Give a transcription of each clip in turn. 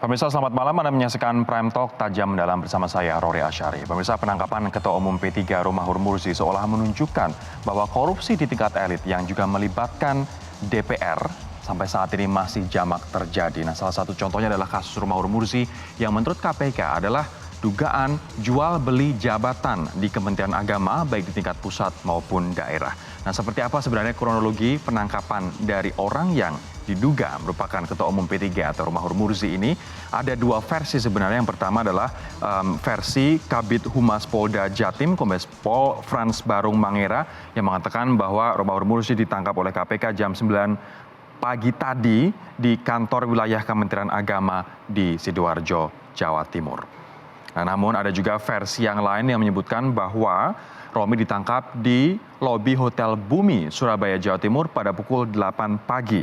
Pemirsa selamat malam, Anda menyaksikan Prime Talk Tajam Mendalam bersama saya Rory Asyari. Pemirsa, penangkapan Ketua Umum P3 Romahur Muzi seolah menunjukkan bahwa korupsi di tingkat elit yang juga melibatkan DPR sampai saat ini masih jamak terjadi. Nah, salah satu contohnya adalah kasus Romahur Muzi yang menurut KPK adalah dugaan jual beli jabatan di Kementerian Agama baik di tingkat pusat maupun daerah. Nah, seperti apa sebenarnya kronologi penangkapan dari orang yang diduga merupakan Ketua Umum P3 atau Romahur Muzi ini? Ada dua versi sebenarnya. Yang pertama adalah versi Kabid Humas Polda Jatim, Kombes Pol Frans Barung Mangera, yang mengatakan bahwa Romahur Muzi ditangkap oleh KPK jam 9 pagi tadi di kantor wilayah Kementerian Agama di Sidoarjo, Jawa Timur. Nah, namun ada juga versi yang lain yang menyebutkan bahwa Romi ditangkap di lobi Hotel Bumi, Surabaya, Jawa Timur pada pukul 8 pagi.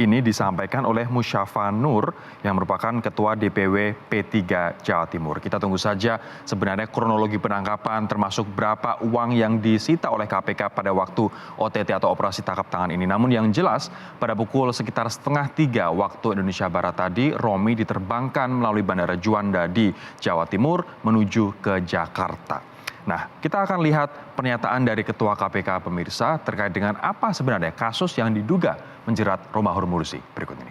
Ini disampaikan oleh Musyafa Nur yang merupakan Ketua DPW P3 Jawa Timur. Kita tunggu saja sebenarnya kronologi penangkapan termasuk berapa uang yang disita oleh KPK pada waktu OTT atau operasi tangkap tangan ini. Namun yang jelas pada pukul sekitar setengah 3 waktu Indonesia Barat tadi, Romi diterbangkan melalui Bandara Juanda di Jawa Timur menuju ke Jakarta. Nah, kita akan lihat pernyataan dari Ketua KPK pemirsa terkait dengan apa sebenarnya kasus yang diduga menjerat Romahur Muzi. Berikut ini.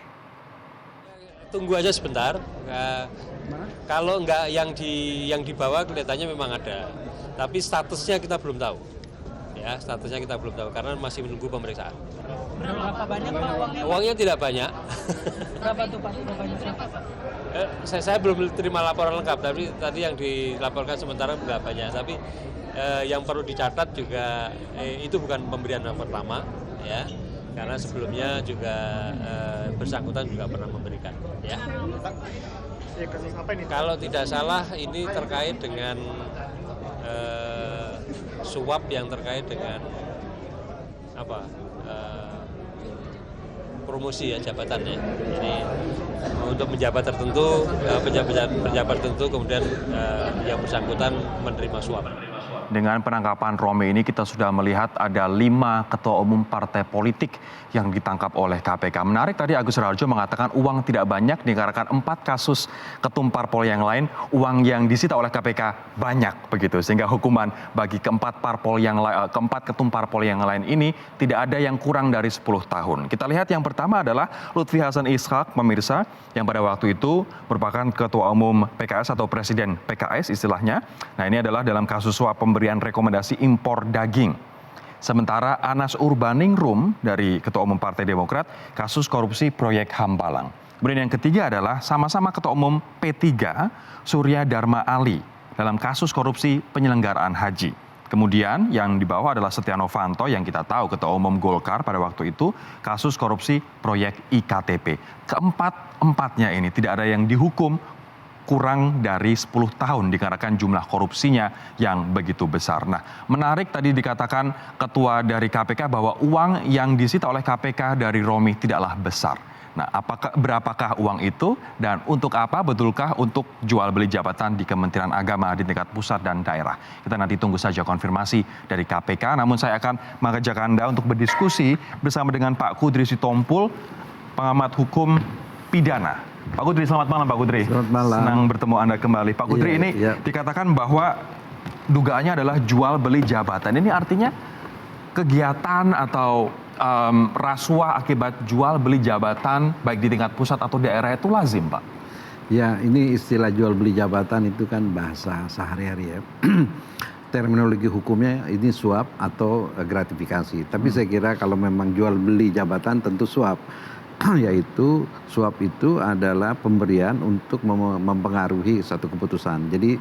Tunggu aja sebentar. Kalau enggak yang dibawa kelihatannya memang ada. Tapi statusnya kita belum tahu. Ya, statusnya kita belum tahu karena masih menunggu pemeriksaan. Berapa banyak Pak uangnya? Uangnya tidak banyak. Berapa tuh Pak? Saya belum terima laporan lengkap, tapi tadi yang dilaporkan sementara nggak banyak. Tapi yang perlu dicatat juga itu bukan pemberian yang pertama, ya, karena sebelumnya juga bersangkutan juga pernah memberikan. Ya. Kalau tidak salah ini terkait dengan suap yang terkait dengan apa? Promosi ya jabatannya. Jadi untuk menjabat tertentu, pejabat tertentu kemudian yang bersangkutan menerima suap. Dengan penangkapan Romi ini kita sudah melihat ada 5 ketua umum partai politik yang ditangkap oleh KPK. Menarik tadi Agus Raharjo mengatakan uang tidak banyak dikarenakan 4 kasus ketum parpol yang lain, uang yang disita oleh KPK banyak begitu. Sehingga hukuman bagi keempat ketum parpol yang lain ini tidak ada yang kurang dari 10 tahun. Kita lihat yang pertama adalah Lutfi Hasan Ishak, pemirsa, yang pada waktu itu merupakan ketua umum PKS atau presiden PKS istilahnya. Nah, ini adalah dalam kasus suap pemberian rekomendasi impor daging. Sementara Anas Urbaningrum dari Ketua Umum Partai Demokrat, kasus korupsi proyek Hambalang. Kemudian yang ketiga adalah sama-sama Ketua Umum P3, Surya Dharma Ali, dalam kasus korupsi penyelenggaraan haji. Kemudian yang di bawah adalah Setia Novanto yang kita tahu Ketua Umum Golkar pada waktu itu, kasus korupsi proyek IKTP. Keempat-empatnya ini tidak ada yang dihukum kurang dari 10 tahun dikarenakan jumlah korupsinya yang begitu besar. Nah, menarik tadi dikatakan Ketua dari KPK bahwa uang yang disita oleh KPK dari Romi tidaklah besar. Nah, berapakah uang itu dan untuk apa? Betulkah untuk jual beli jabatan di Kementerian Agama di tingkat pusat dan daerah? Kita nanti tunggu saja konfirmasi dari KPK. Namun saya akan mengajak Anda untuk berdiskusi bersama dengan Pak Kudri Sitompul, pengamat hukum pidana. Pak Kudri, selamat malam Pak Kudri. Selamat malam. Senang bertemu Anda kembali. Pak Kudri, ini dikatakan bahwa dugaannya adalah jual beli jabatan. Ini artinya kegiatan atau rasuah akibat jual beli jabatan baik di tingkat pusat atau daerah itu lazim, Pak? Ya, ini istilah jual beli jabatan itu kan bahasa sehari-hari ya. Terminologi hukumnya ini suap atau gratifikasi. Tapi saya kira kalau memang jual beli jabatan tentu suap. Yaitu suap itu adalah pemberian untuk mempengaruhi satu keputusan. Jadi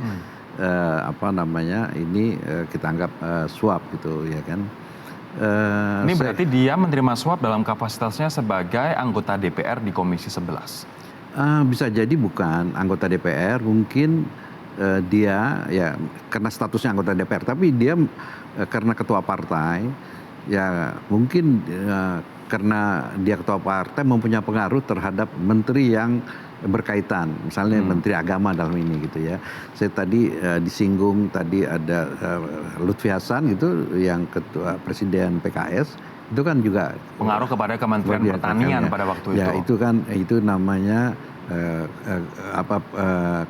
ini kita anggap suap gitu ya kan. Ini berarti dia menerima suap dalam kapasitasnya sebagai anggota DPR di Komisi 11? Bisa jadi bukan anggota DPR, mungkin dia ya karena statusnya anggota DPR, tapi dia karena ketua partai ya mungkin karena dia ketua partai mempunyai pengaruh terhadap menteri yang berkaitan, misalnya Menteri Agama dalam ini gitu ya. Saya tadi disinggung tadi ada Lutfi Hasan gitu yang ketua presiden PKS, itu kan juga pengaruh kepada Kementerian Pertanian pada waktu itu. Ya itu kan itu namanya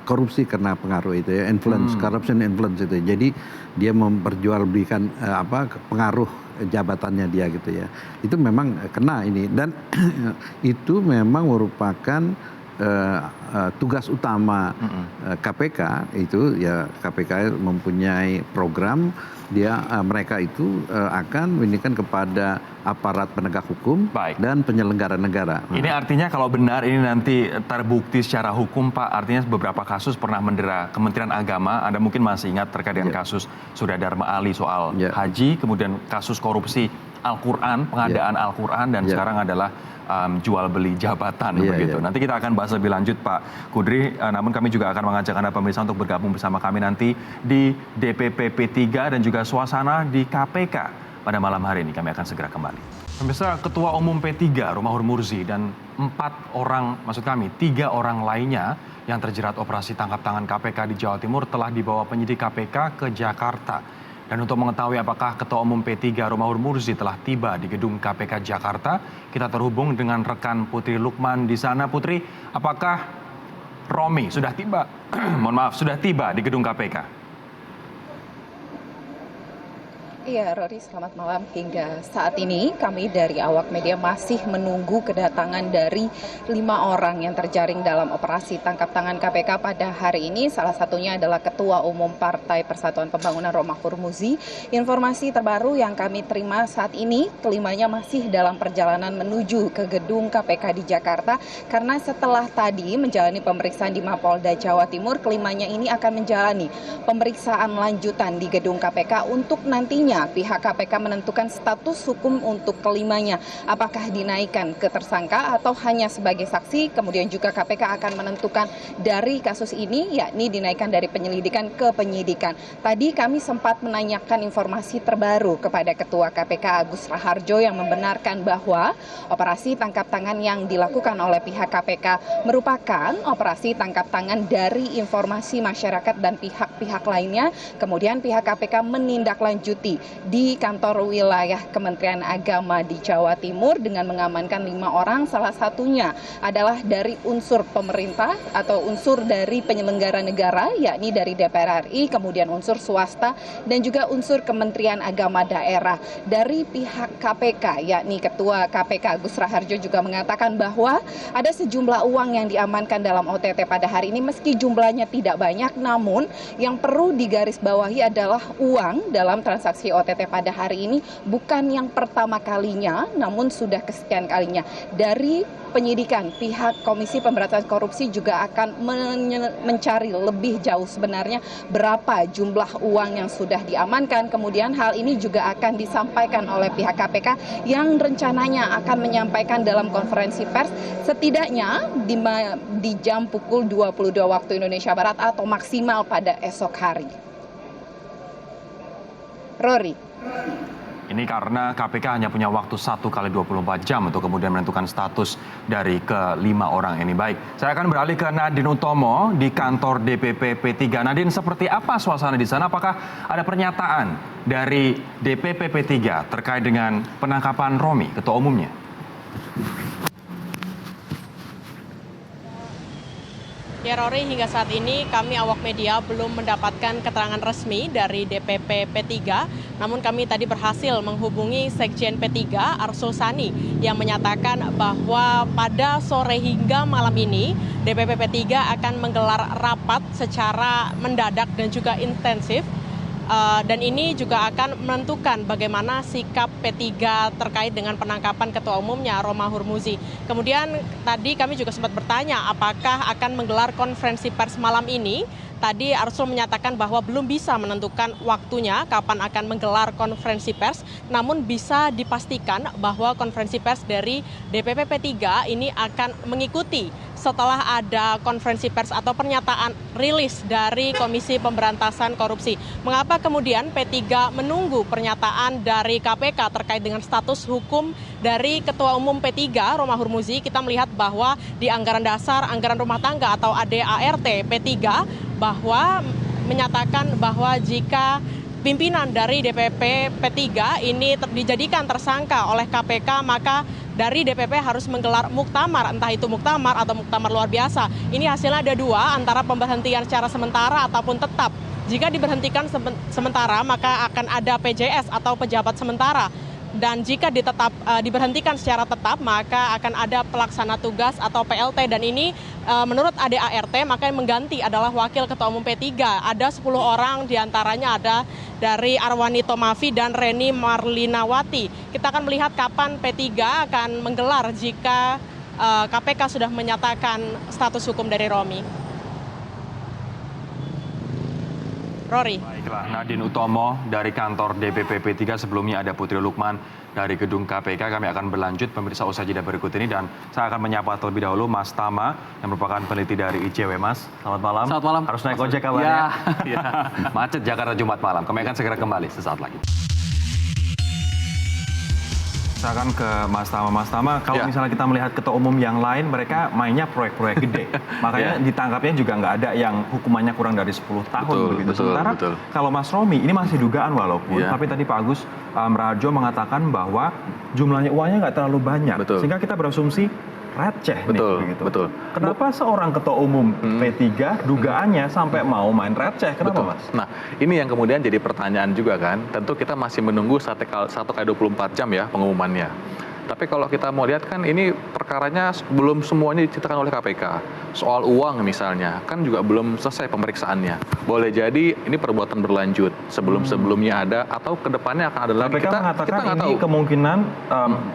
korupsi karena pengaruh itu ya, influence, corruption influence itu. Jadi dia memperjualbelikan pengaruh jabatannya dia gitu ya. Itu memang kena ini, dan itu memang merupakan tugas utama KPK itu ya. KPK mempunyai program, mereka itu akan menunjukkan kepada aparat penegak hukum dan penyelenggara negara. Ini artinya kalau benar ini nanti terbukti secara hukum, Pak, artinya beberapa kasus pernah mendera Kementerian Agama. Anda mungkin masih ingat terkait dengan kasus Surya Dharma Ali soal haji, kemudian kasus korupsi Al-Quran, pengadaan Al-Quran, dan sekarang adalah jual beli jabatan begitu. Nanti kita akan bahas lebih lanjut, Pak Kudri. Namun kami juga akan mengajak Anda pemirsa untuk bergabung bersama kami nanti di DPP P3 dan juga suasana di KPK pada malam hari ini. Kami akan segera kembali. Pemirsa, Ketua Umum P3 Romahur Murzi dan 3 orang lainnya yang terjerat operasi tangkap tangan KPK di Jawa Timur telah dibawa penyidik KPK ke Jakarta. Dan untuk mengetahui apakah Ketua Umum P3 Romahur Murzi telah tiba di gedung KPK Jakarta, kita terhubung dengan rekan Putri Lukman di sana. Putri, apakah Romi sudah tiba? Sudah tiba di gedung KPK? Iya, Rory, selamat malam. Hingga saat ini kami dari awak media masih menunggu kedatangan dari 5 orang yang terjaring dalam operasi tangkap tangan KPK pada hari ini. Salah satunya adalah Ketua Umum Partai Persatuan Pembangunan Romahur Murzi. Informasi terbaru yang kami terima saat ini, kelimanya masih dalam perjalanan menuju ke gedung KPK di Jakarta. Karena setelah tadi menjalani pemeriksaan di Mapolda Jawa Timur, kelimanya ini akan menjalani pemeriksaan lanjutan di gedung KPK untuk nantinya pihak KPK menentukan status hukum untuk kelimanya, apakah dinaikkan ke tersangka atau hanya sebagai saksi. Kemudian juga KPK akan menentukan dari kasus ini, yakni dinaikkan dari penyelidikan ke penyidikan. Tadi kami sempat menanyakan informasi terbaru kepada Ketua KPK Agus Raharjo yang membenarkan bahwa operasi tangkap tangan yang dilakukan oleh pihak KPK merupakan operasi tangkap tangan dari informasi masyarakat dan pihak-pihak lainnya. Kemudian pihak KPK menindaklanjuti di kantor wilayah Kementerian Agama di Jawa Timur dengan mengamankan 5 orang, salah satunya adalah dari unsur pemerintah atau unsur dari penyelenggara negara, yakni dari DPR RI, kemudian unsur swasta dan juga unsur Kementerian Agama daerah. Dari pihak KPK, yakni Ketua KPK Agus Raharjo juga mengatakan bahwa ada sejumlah uang yang diamankan dalam OTT pada hari ini, meski jumlahnya tidak banyak, namun yang perlu digarisbawahi adalah uang dalam transaksi OTT pada hari ini bukan yang pertama kalinya, namun sudah kesekian kalinya. Dari penyidikan, pihak Komisi Pemberantasan Korupsi juga akan mencari lebih jauh sebenarnya berapa jumlah uang yang sudah diamankan. Kemudian hal ini juga akan disampaikan oleh pihak KPK yang rencananya akan menyampaikan dalam konferensi pers setidaknya di jam pukul 22 waktu Indonesia Barat atau maksimal pada esok hari. Rory. Ini karena KPK hanya punya waktu 1 kali 24 jam untuk kemudian menentukan status dari ke-5 orang ini. Baik, saya akan beralih ke Nadine Utomo di kantor DPP P3. Nadine, seperti apa suasana di sana? Apakah ada pernyataan dari DPP P3 terkait dengan penangkapan Romi, ketua umumnya? Ya Rory, hingga saat ini kami awak media belum mendapatkan keterangan resmi dari DPP P3. Namun kami tadi berhasil menghubungi Sekjen P3 Arsul Sani yang menyatakan bahwa pada sore hingga malam ini DPP P3 akan menggelar rapat secara mendadak dan juga intensif. Dan ini juga akan menentukan bagaimana sikap P3 terkait dengan penangkapan ketua umumnya Romahur Murzi. Kemudian tadi kami juga sempat bertanya apakah akan menggelar konferensi pers malam ini. Tadi Arsul menyatakan bahwa belum bisa menentukan waktunya kapan akan menggelar konferensi pers, namun bisa dipastikan bahwa konferensi pers dari DPP P3 ini akan mengikuti setelah ada konferensi pers atau pernyataan rilis dari Komisi Pemberantasan Korupsi. Mengapa kemudian P3 menunggu pernyataan dari KPK terkait dengan status hukum dari Ketua Umum P3 Romahur Murzi? Kita melihat bahwa di anggaran dasar, anggaran rumah tangga atau ADART P3 bahwa menyatakan bahwa jika pimpinan dari DPP P3 ini dijadikan tersangka oleh KPK, maka dari DPP harus menggelar muktamar, entah itu muktamar atau muktamar luar biasa. Ini hasilnya ada dua, antara pemberhentian secara sementara ataupun tetap. Jika diberhentikan sementara, maka akan ada PJS atau pejabat sementara. Dan jika diberhentikan secara tetap, maka akan ada pelaksana tugas atau PLT. Dan ini menurut ADART, maka yang mengganti adalah Wakil Ketua Umum P3. Ada 10 orang, diantaranya ada dari Arwani Tomafi dan Reni Marlinawati. Kita akan melihat kapan P3 akan menggelar jika KPK sudah menyatakan status hukum dari Romi. Rory. Baiklah, Nadine Utomo dari kantor DPP P3, sebelumnya ada Putri Lukman dari gedung KPK. Kami akan berlanjut pemirsa usai jeda berikut ini, dan saya akan menyapa terlebih dahulu Mas Tama yang merupakan peneliti dari ICW. Mas, selamat malam. Selamat malam. Harus naik ojek kabarnya. Ya. Macet Jakarta Jumat malam. Kami akan segera kembali sesaat lagi. Saya akan ke Mas Tama. Mas Tama, kalau misalnya kita melihat ketua umum yang lain, mereka mainnya proyek-proyek gede. Makanya ditangkapnya juga nggak ada yang hukumannya kurang dari 10 tahun. Sementara kalau Mas Romi, ini masih dugaan walaupun, tapi tadi Pak Agus Raharjo mengatakan bahwa jumlahnya uangnya nggak terlalu banyak. Sehingga kita berasumsi receh nih. Betul. Kenapa seorang ketua umum P3 dugaannya sampai mau main receh? Kenapa, Mas? Nah, ini yang kemudian jadi pertanyaan juga kan. Tentu kita masih menunggu 1x24 jam ya pengumumannya. Tapi kalau kita mau lihat kan ini perkaranya belum semuanya diceritakan oleh KPK. Soal uang misalnya, kan juga belum selesai pemeriksaannya. Boleh jadi ini perbuatan berlanjut sebelum-sebelumnya ada, atau kedepannya akan ada lagi. KPK mengatakan ini tahu. Kemungkinan,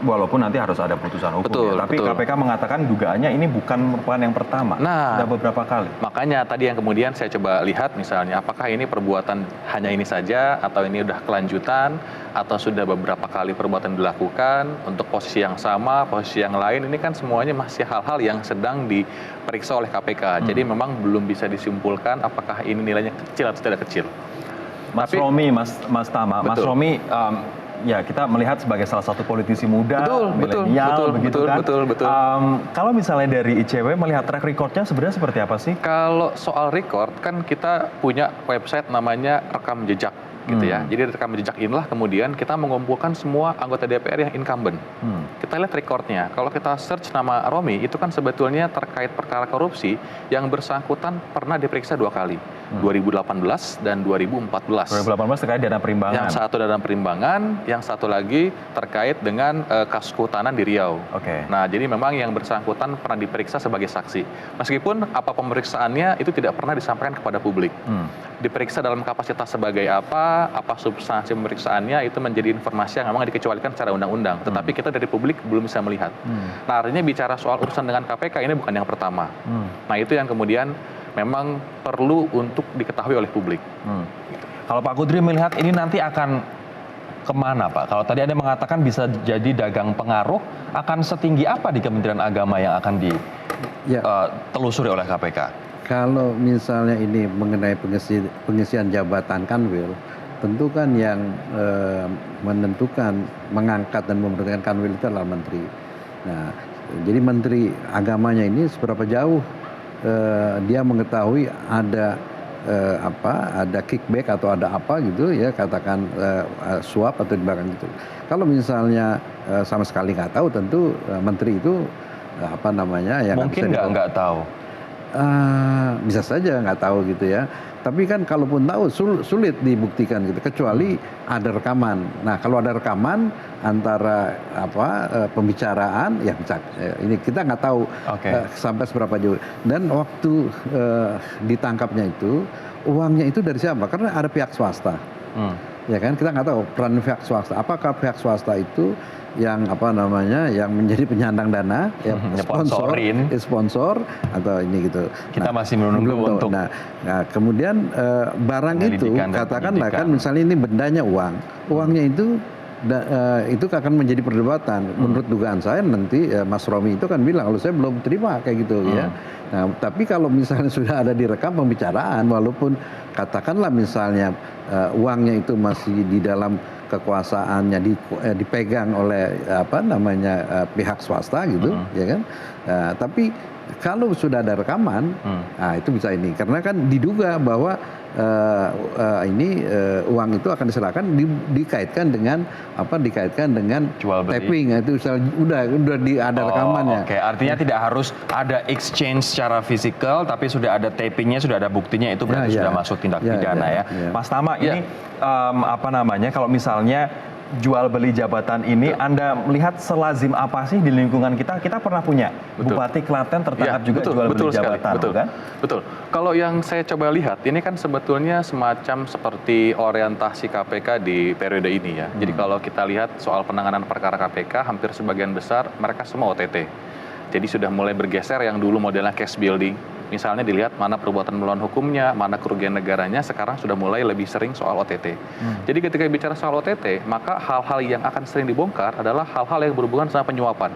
walaupun nanti harus ada putusan hukum. Tapi KPK mengatakan dugaannya ini bukan merupakan yang pertama. Nah, sudah beberapa kali. Makanya tadi yang kemudian saya coba lihat misalnya, apakah ini perbuatan hanya ini saja, atau ini udah kelanjutan, atau sudah beberapa kali perbuatan dilakukan untuk posisi yang sama, posisi yang lain. Ini kan semuanya masih hal-hal yang sedang diperiksa oleh KPK. Jadi memang belum bisa disimpulkan apakah ini nilainya kecil atau tidak kecil. Mas Romi, Mas Tama, Mas Romi, ya kita melihat sebagai salah satu politisi muda, milenial, begitu kan. Betul. Kalau misalnya dari ICW melihat track recordnya sebenarnya seperti apa sih? Kalau soal record kan kita punya website namanya Rekam Jejak. Gitu ya. Jadi rekam jejak inilah kemudian kita mengumpulkan semua anggota DPR yang incumbent. Kita lihat recordnya. Kalau kita search nama Romi, itu kan sebetulnya terkait perkara korupsi yang bersangkutan pernah diperiksa 2 kali. 2018 dan 2014. 2018 terkait dana perimbangan. Yang satu dana perimbangan, yang satu lagi terkait dengan kasus kehutanan di Riau. Nah, jadi memang yang bersangkutan pernah diperiksa sebagai saksi. Meskipun apa pemeriksaannya itu tidak pernah disampaikan kepada publik. Diperiksa dalam kapasitas sebagai apa substansi pemeriksaannya, itu menjadi informasi yang memang dikecualikan secara undang-undang. Tetapi kita dari publik belum bisa melihat. Nah, artinya bicara soal urusan dengan KPK ini bukan yang pertama. Nah, itu yang kemudian memang perlu untuk diketahui oleh publik. Kalau Pak Kudri melihat ini nanti akan kemana, Pak? Kalau tadi Anda mengatakan bisa jadi dagang pengaruh, akan setinggi apa di Kementerian Agama yang akan ditelusuri oleh KPK? Kalau misalnya ini mengenai pengisian jabatan Kanwil, tentu kan yang menentukan, mengangkat dan memberhentikan Kanwil itu adalah menteri. Nah, jadi menteri agamanya ini seberapa jauh dia mengetahui ada ada kickback atau ada apa gitu ya, katakan suap atau di belakang gitu. Kalau misalnya sama sekali nggak tahu, tentu menteri itu yang mungkin nggak tahu. Bisa saja nggak tahu gitu ya. Tapi kan kalaupun tahu sulit dibuktikan gitu, kecuali ada rekaman. Nah, kalau ada rekaman antara pembicaraan, ya ini kita nggak tahu sampai seberapa jauh. Dan waktu ditangkapnya itu, uangnya itu dari siapa? Karena ada pihak swasta. Ya kan, kita nggak tahu peran pihak swasta. Apakah pihak swasta itu yang yang menjadi penyandang dana, sponsor atau ini gitu. Kita masih menunggu untuk. Nah, kemudian barang itu katakanlah kan misalnya ini bendanya uangnya itu akan menjadi perdebatan. Menurut dugaan saya nanti Mas Romi itu kan bilang kalau saya belum terima kayak gitu ya. Nah, tapi kalau misalnya sudah ada direkam pembicaraan, walaupun katakanlah misalnya uangnya itu masih di dalam kekuasaannya dipegang oleh pihak swasta gitu, ya kan. Tapi Kalau sudah ada rekaman, nah itu bisa ini. Karena kan diduga bahwa uang itu akan diserahkan dikaitkan dengan Jual beli. tapping. Itu udah ada rekamannya. Oke, artinya tidak harus ada exchange secara fisikal, tapi sudah ada tappingnya, sudah ada buktinya, itu berarti sudah masuk tindak pidana ya. Mas Tama, ini kalau misalnya jual beli jabatan ini, Anda melihat selazim apa sih di lingkungan kita? Kita pernah punya Bupati Klaten tertangkap juga jual beli jabatan, kan? Betul. Kalau yang saya coba lihat, ini kan sebetulnya semacam seperti orientasi KPK di periode ini ya. Jadi kalau kita lihat soal penanganan perkara KPK, hampir sebagian besar mereka semua OTT. Jadi sudah mulai bergeser yang dulu modelnya case building. Misalnya dilihat mana perbuatan melawan hukumnya, mana kerugian negaranya, sekarang sudah mulai lebih sering soal OTT. Jadi ketika bicara soal OTT, maka hal-hal yang akan sering dibongkar adalah hal-hal yang berhubungan sama penyuapan.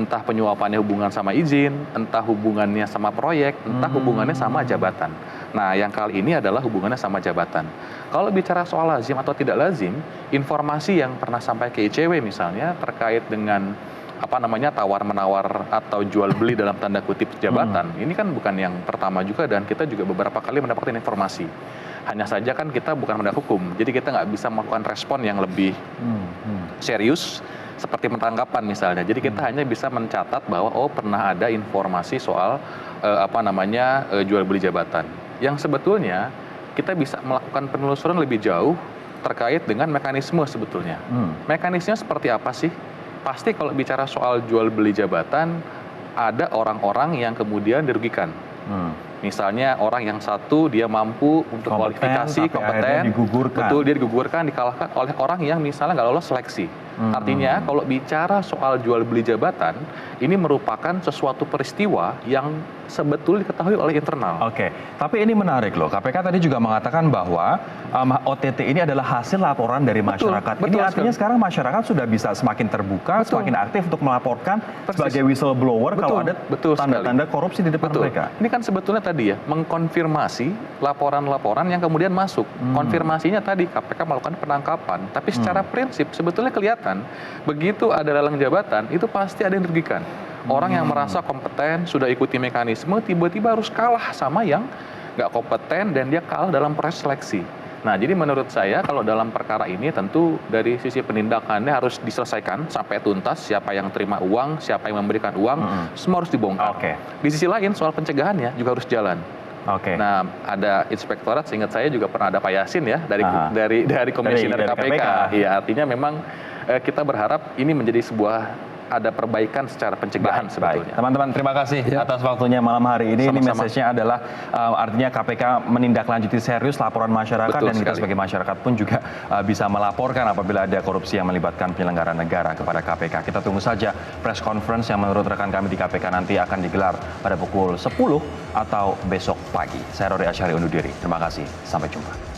Entah penyuapannya hubungan sama izin, entah hubungannya sama proyek, entah hubungannya sama jabatan. Nah, yang kali ini adalah hubungannya sama jabatan. Kalau bicara soal lazim atau tidak lazim, informasi yang pernah sampai ke ICW misalnya terkait dengan tawar-menawar atau jual beli dalam tanda kutip jabatan, ini kan bukan yang pertama juga, dan kita juga beberapa kali mendapatkan informasi. Hanya saja kan kita bukan penegak hukum, jadi kita nggak bisa melakukan respon yang lebih serius seperti penangkapan misalnya. Jadi kita hanya bisa mencatat bahwa pernah ada informasi soal jual beli jabatan. Yang sebetulnya kita bisa melakukan penelusuran lebih jauh terkait dengan mekanisme sebetulnya. Mekanismenya seperti apa sih? Pasti kalau bicara soal jual beli jabatan, ada orang-orang yang kemudian dirugikan. Misalnya orang yang satu dia mampu untuk kualifikasi, kompeten, betul, dia digugurkan, dikalahkan oleh orang yang misalnya nggak lolos seleksi. Artinya kalau bicara soal jual beli jabatan, ini merupakan sesuatu peristiwa yang sebetulnya diketahui oleh internal. Oke, tapi ini menarik loh. KPK tadi juga mengatakan bahwa OTT ini adalah hasil laporan dari masyarakat. Ini artinya sekarang masyarakat sudah bisa semakin terbuka, semakin aktif untuk melaporkan sebagai whistleblower kalau ada tanda-tanda korupsi di depan mereka. Ini kan sebetulnya tadi ya, mengkonfirmasi laporan-laporan yang kemudian masuk. Konfirmasinya tadi KPK melakukan penangkapan, tapi secara prinsip sebetulnya kelihatan begitu ada lelang jabatan itu pasti ada yang dirugikan. Orang yang merasa kompeten, sudah ikuti mekanisme, tiba-tiba harus kalah sama yang nggak kompeten dan dia kalah dalam proses seleksi. Nah, jadi menurut saya kalau dalam perkara ini tentu dari sisi penindakannya harus diselesaikan sampai tuntas, siapa yang terima uang, siapa yang memberikan uang, semua harus dibongkar. Di sisi lain soal pencegahannya juga harus jalan. Nah, ada inspektorat, seingat saya juga pernah ada Pak Yasin ya dari komisioner KPK. Ya, artinya memang kita berharap ini menjadi sebuah ada perbaikan secara pencegahan sebetulnya. Teman-teman, terima kasih atas waktunya malam hari ini. Ini message-nya adalah artinya KPK menindaklanjuti serius laporan masyarakat, dan kita sebagai masyarakat pun juga bisa melaporkan apabila ada korupsi yang melibatkan penyelenggara negara kepada KPK. Kita tunggu saja press conference yang menurut rekan kami di KPK nanti akan digelar pada pukul 10 atau besok pagi. Saya Rory Asyari undur diri. Terima kasih. Sampai jumpa.